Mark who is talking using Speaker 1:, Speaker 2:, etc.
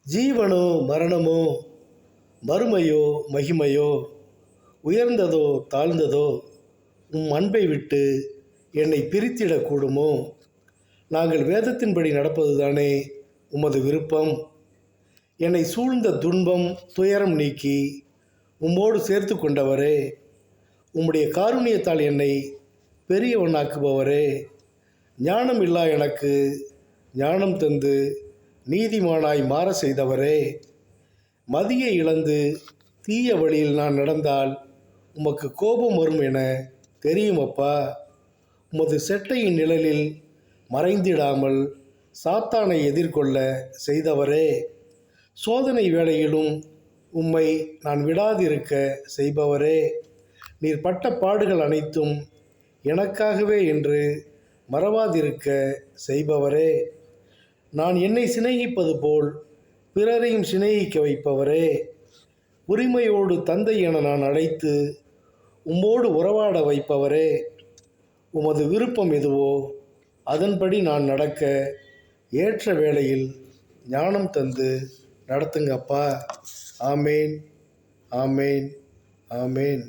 Speaker 1: ஜீவனோ மரணமோ, மறுமையோ மகிமையோ, உயர்ந்ததோ தாழ்ந்ததோ, உம் அன்பை விட்டு என்னை பிரித்திடக்கூடுமோ? நாங்கள் வேதத்தின்படி நடப்பதுதானே உமது விருப்பம். என்னை சூழ்ந்த துன்பம் துயரம் நீக்கி உம்மோடு சேர்த்து கொண்டவரே, உம்முடைய காருண்யத்தால் என்னை பெரியவனாக்குபவரே, ஞானம் இல்லா எனக்கு ஞானம் தந்து நீதிமானாய் மாற செய்தவரே, மதியை இழந்து தீய வழியில் நான் நடந்தால் உமக்கு கோபம் வரும் என தெரியும் அப்பா. உமது செட்டையின் நிழலில் மறைந்திடாமல் சாத்தானை எதிர்கொள்ள செய்தவரே, சோதனை வேளையிலும் உம்மை நான் விடாதிருக்க செய்பவரே, நீர் பட்ட பாடுகள் அனைத்தும் எனக்காகவே என்று மறவாதிருக்க செய்பவரே, நான் என்னை சிநேகிப்பது போல் பிறரையும் சிநேகிக்க வைப்பவரே, உரிமையோடு தந்தை என நான் அழைத்து உம்மோடு உறவாட வைப்பவரே, உமது விருப்பம் எதுவோ அதன்படி நான் நடக்க ஏற்ற வேளையில் ஞானம் தந்து நடத்துங்கப்பா. ஆமேன், ஆமேன், ஆமேன்.